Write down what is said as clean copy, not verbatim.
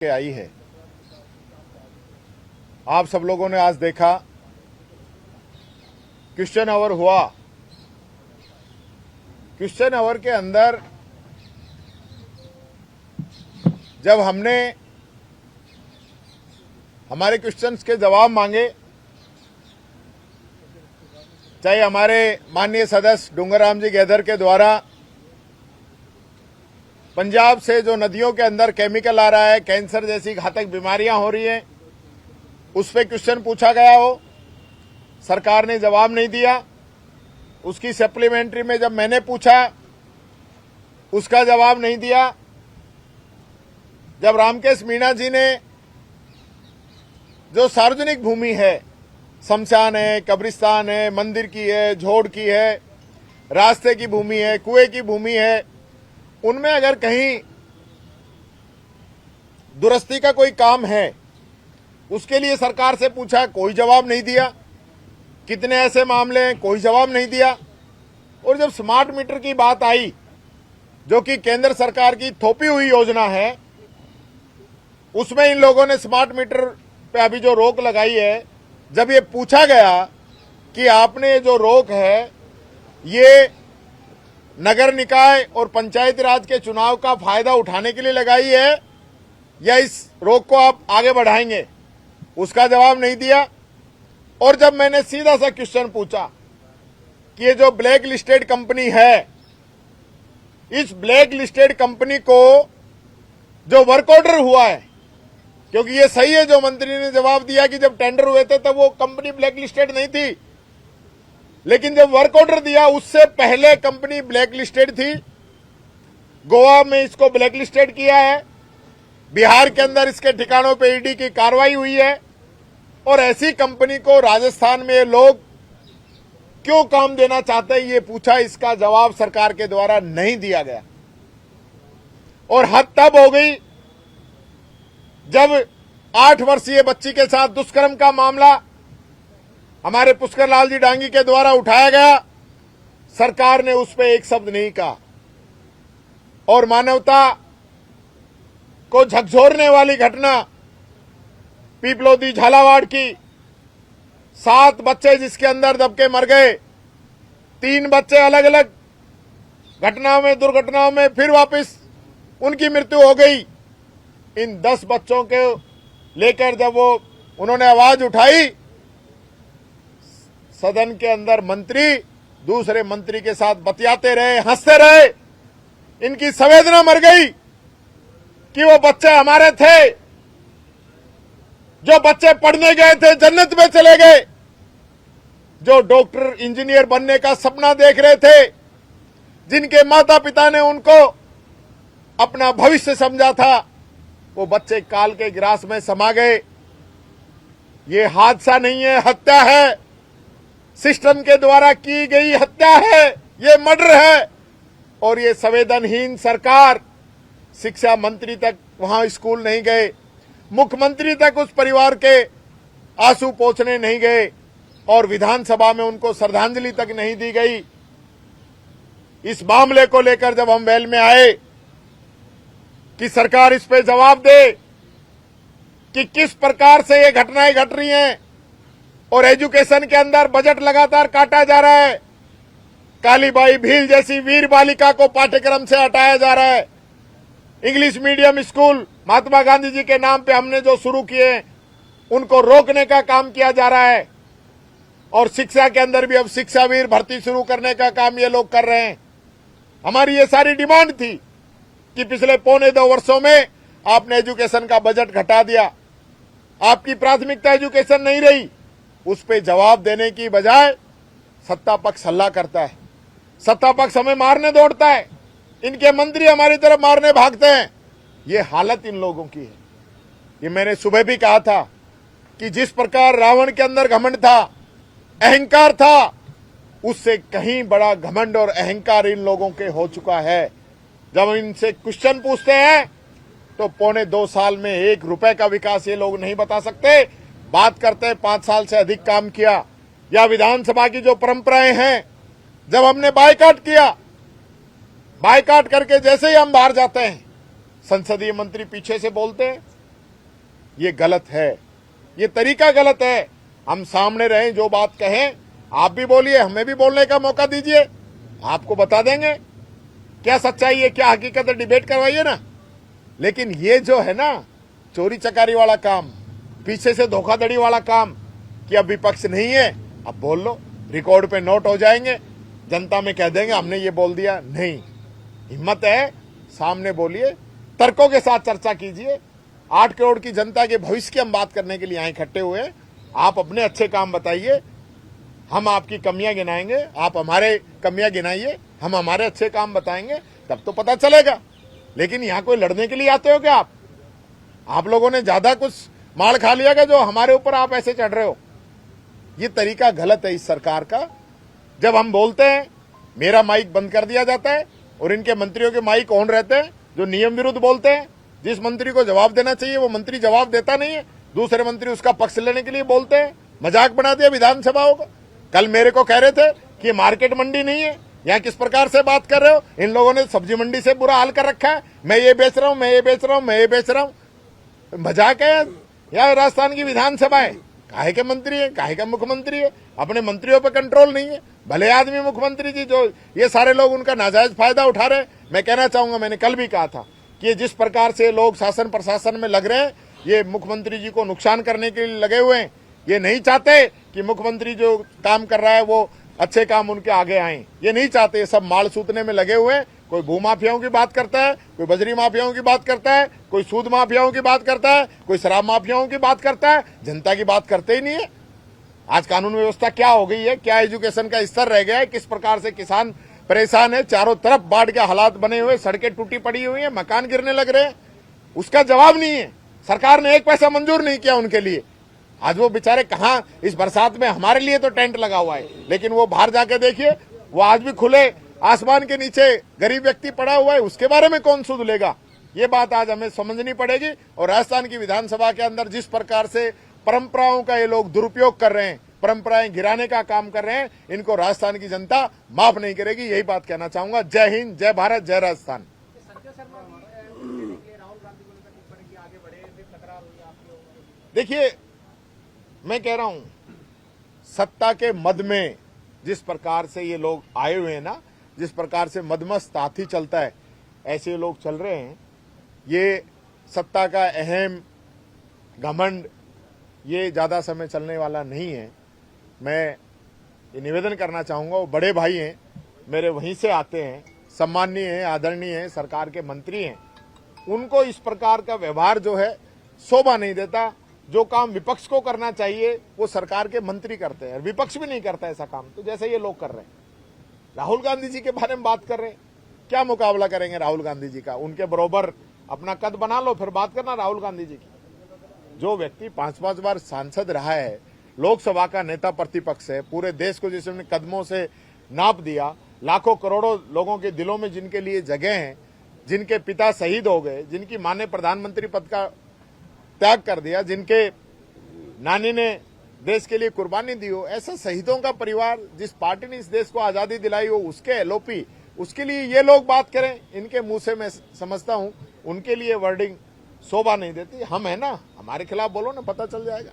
के आई है। आप सब लोगों ने आज देखा क्वेश्चन आवर हुआ। क्वेश्चन आवर के अंदर जब हमने हमारे क्वेश्चंस के जवाब मांगे, चाहे हमारे माननीय सदस्य डूंगरराम जी गैदर के द्वारा पंजाब से जो नदियों के अंदर केमिकल आ रहा है, कैंसर जैसी घातक बीमारियां हो रही हैं, उस पे क्वेश्चन पूछा गया हो, सरकार ने जवाब नहीं दिया। उसकी सप्लीमेंट्री में जब मैंने पूछा, उसका जवाब नहीं दिया। जब रामकेश मीणा जी ने जो सार्वजनिक भूमि है, शमशान है, कब्रिस्तान है, मंदिर की है, झोड़ की है, रास्ते की भूमि है, कुएं की भूमि है, उनमें अगर कहीं दुरुस्ती का कोई काम है, उसके लिए सरकार से पूछा, कोई जवाब नहीं दिया। कितने ऐसे मामले हैं, कोई जवाब नहीं दिया। और जब स्मार्ट मीटर की बात आई, जो कि केंद्र सरकार की थोपी हुई योजना है, उसमें इन लोगों ने स्मार्ट मीटर पे अभी जो रोक लगाई है, जब ये पूछा गया कि आपने जो रोक है ये नगर निकाय और पंचायत राज के चुनाव का फायदा उठाने के लिए लगाई है या इस रोक को आप आगे बढ़ाएंगे, उसका जवाब नहीं दिया। और जब मैंने सीधा सा क्वेश्चन पूछा कि ये जो ब्लैक लिस्टेड कंपनी है, इस ब्लैक लिस्टेड कंपनी को जो वर्क ऑर्डर हुआ है, क्योंकि ये सही है जो मंत्री ने जवाब दिया कि जब टेंडर हुए थे तब वो कंपनी ब्लैक लिस्टेड नहीं थी, लेकिन जब वर्क ऑर्डर दिया उससे पहले कंपनी ब्लैक लिस्टेड थी। गोवा में इसको ब्लैक लिस्टेड किया है, बिहार के अंदर इसके ठिकानों पे ईडी की कार्रवाई हुई है, और ऐसी कंपनी को राजस्थान में ये लोग क्यों काम देना चाहते हैं, ये पूछा। इसका जवाब सरकार के द्वारा नहीं दिया गया। और हद तब हो गई जब 8 वर्षीय बच्ची के साथ दुष्कर्म का मामला हमारे पुष्कर लाल जी डांगी के द्वारा उठाया गया, सरकार ने उस पर एक शब्द नहीं कहा। और मानवता को झकझोरने वाली घटना पीपलोदी झालावाड़ की, 7 बच्चे जिसके अंदर दबके मर गए, 3 बच्चे अलग अलग घटनाओं में, दुर्घटनाओं में फिर वापस उनकी मृत्यु हो गई। इन 10 बच्चों के लेकर जब उन्होंने आवाज उठाई, सदन के अंदर मंत्री दूसरे मंत्री के साथ बतियाते रहे, हंसते रहे। इनकी संवेदना मर गई कि वो बच्चे हमारे थे, जो बच्चे पढ़ने गए थे जन्नत में चले गए, जो डॉक्टर इंजीनियर बनने का सपना देख रहे थे, जिनके माता पिता ने उनको अपना भविष्य समझा था, वो बच्चे काल के ग्रास में समा गए। ये हादसा नहीं है, हत्या है, सिस्टम के द्वारा की गई हत्या है, ये मर्डर है। और ये संवेदनहीन सरकार, शिक्षा मंत्री तक वहां स्कूल नहीं गए, मुख्यमंत्री तक उस परिवार के आंसू पोंछने नहीं गए, और विधानसभा में उनको श्रद्धांजलि तक नहीं दी गई। इस मामले को लेकर जब हम वेल में आए कि सरकार इस पे जवाब दे कि किस प्रकार से ये घटनाएं घट रही हैं, और एजुकेशन के अंदर बजट लगातार काटा जा रहा है। कालीबाई भील जैसी वीर बालिका को पाठ्यक्रम से हटाया जा रहा है। English medium school Mahatma Gandhi ji के नाम पे हमने जो शुरू किए, उनको रोकने का काम किया जा रहा है। और शिक्षा के अंदर भी अब शिक्षावीर भर्ती शुरू करने का काम ये लोग कर रहे हैं। हमारी ये सारी डिमांड थी कि पिछले 1.25 वर्षों में आपने एजुकेशन का बजट घटा दिया, आपकी प्राथमिकता एजुकेशन नहीं रही। उस पे जवाब देने की बजाय सत्ता पक्ष हल्ला करता है, सत्ता पक्ष हमें मारने दौड़ता है, इनके मंत्री हमारी तरफ मारने भागते हैं। ये हालत इन लोगों की है। ये मैंने सुबह भी कहा था कि जिस प्रकार रावण के अंदर घमंड था, अहंकार था, उससे कहीं बड़ा घमंड और अहंकार इन लोगों के हो चुका है। जब इनसे क्वेश्चन पूछते हैं तो 2.25 साल में 1 रुपए का विकास ये लोग नहीं बता सकते। बात करते हैं 5 साल से अधिक काम किया, या विधानसभा की जो परंपराएं हैं, जब हमने बायकॉट किया, बायकॉट करके जैसे ही हम बाहर जाते हैं, संसदीय मंत्री पीछे से बोलते हैं ये गलत है, ये तरीका गलत है। हम सामने रहें, जो बात कहें आप भी बोलिए, हमें भी बोलने का मौका दीजिए, आपको बता देंगे क्या सच्चाई है क्या हकीकत है, डिबेट करवाइए ना। लेकिन ये जो है ना चोरी चकारी वाला काम, पीछे से धोखाधड़ी वाला काम कि अब विपक्ष नहीं है, अब बोल लो, रिकॉर्ड पे नोट हो जाएंगे, जनता में कह देंगे हमने ये बोल दिया। नहीं, हिम्मत है सामने बोलिए, तर्कों के साथ चर्चा कीजिए। 8 करोड़ की जनता के भविष्य की हम बात करने के लिए यहाँ इकट्ठे हुए हैं। आप अपने अच्छे काम बताइए, हम आपकी कमियां गिनाएंगे, आप हमारे कमियां गिनाइए, हम हमारे अच्छे काम बताएंगे, तब तो पता चलेगा। लेकिन यहाँ कोई लड़ने के लिए आते हो क्या आप लोगों ने ज्यादा कुछ मार खा लिया क्या जो हमारे ऊपर आप ऐसे चढ़ रहे हो? ये तरीका गलत है इस सरकार का। जब हम बोलते हैं मेरा माइक बंद कर दिया जाता है और इनके मंत्रियों के माइक ऑन रहते हैं जो नियम विरुद्ध बोलते हैं। जिस मंत्री को जवाब देना चाहिए वो मंत्री जवाब देता नहीं है, दूसरे मंत्री उसका पक्ष लेने के लिए बोलते हैं। मजाक बना दिया विधानसभाओं का। कल मेरे को कह रहे थे कि मार्केट मंडी नहीं है, यहाँ किस प्रकार से बात कर रहे हो, इन लोगों ने सब्जी मंडी से बुरा हाल कर रखा है, मैं ये बेच रहा हूं, मैं ये बेच रहा हूं, मैं ये बेच रहा हूं। मजाक है या राजस्थान की विधानसभा है? काहे के मंत्री है, काहे का मुख्यमंत्री है? अपने मंत्रियों पे कंट्रोल नहीं है। भले आदमी मुख्यमंत्री जी, जो ये सारे लोग उनका नाजायज फायदा उठा रहे हैं। मैं कहना चाहूंगा, मैंने कल भी कहा था कि ये जिस प्रकार से लोग शासन प्रशासन में लग रहे हैं, ये मुख्यमंत्री जी को नुकसान करने के लिए लगे हुए हैं। ये नहीं चाहते कि मुख्यमंत्री जो काम कर रहा है वो अच्छे काम उनके आगे आए, ये नहीं चाहते। ये सब माल सूतने में लगे हुए हैं। कोई भू माफियाओं की बात करता है, कोई बजरी माफियाओं की बात करता है, कोई सूद माफियाओं की बात करता है, कोई शराब माफियाओं की बात करता है, जनता की बात करते ही नहीं है। आज कानून व्यवस्था क्या हो गई है, क्या एजुकेशन का स्तर रह गया है, किस प्रकार से किसान परेशान है, चारों तरफ बाढ़ के हालात बने हुए, सड़कें टूटी पड़ी हुई है, मकान गिरने लग रहे हैं, उसका जवाब नहीं है। सरकार ने 1 पैसा मंजूर नहीं किया उनके लिए। आज वो बेचारे कहाँ, इस बरसात में हमारे लिए तो टेंट लगा हुआ है, लेकिन वो बाहर जाके देखिए, वो आज भी खुले आसमान के नीचे गरीब व्यक्ति पड़ा हुआ है, उसके बारे में कौन सुध लेगा? ये बात आज हमें समझनी पड़ेगी। और राजस्थान की विधानसभा के अंदर जिस प्रकार से परंपराओं का ये लोग दुरुपयोग कर रहे हैं, परंपराएं गिराने का काम कर रहे हैं, इनको राजस्थान की जनता माफ नहीं करेगी। यही बात कहना चाहूंगा। जय हिंद, जय भारत, जय राजस्थान। देखिए, मैं कह रहा हूं, सत्ता के मद में जिस प्रकार से ये लोग आए हुए हैं ना, जिस प्रकार से मदमस्त हाथी चलता है, ऐसे लोग चल रहे हैं। ये सत्ता का अहम घमंड ये ज्यादा समय चलने वाला नहीं है। मैं ये निवेदन करना चाहूंगा, वो बड़े भाई हैं मेरे, वहीं से आते हैं, सम्माननीय हैं, आदरणीय हैं, सरकार के मंत्री हैं, उनको इस प्रकार का व्यवहार जो है शोभा नहीं देता। जो काम विपक्ष को करना चाहिए वो सरकार के मंत्री करते हैं, विपक्ष भी नहीं करता ऐसा काम। तो जैसे ये लोग कर रहे हैं, राहुल गांधी जी के बारे में बात कर रहे हैं, क्या मुकाबला करेंगे राहुल गांधी जी का? उनके बराबर अपना कद बना लो, फिर बात करना राहुल गांधी जी की। जो व्यक्ति 5-5 बार सांसद रहा है, लोकसभा का नेता प्रतिपक्ष है, पूरे देश को जिसने कदमों से नाप दिया, लाखों करोड़ों लोगों के दिलों में जिनके लिए जगह है, जिनके पिता शहीद हो गए, जिनकी मां ने प्रधानमंत्री पद का त्याग कर दिया, जिनके नानी ने देश के लिए कुर्बानी दी हो, ऐसा शहीदों का परिवार, जिस पार्टी ने इस देश को आजादी दिलाई हो, उसके एलओपी, उसके लिए ये लोग बात करें, इनके मुंह से मैं समझता हूं उनके लिए वर्डिंग शोभा नहीं देती। हम है ना, हमारे खिलाफ बोलो ना, पता चल जाएगा।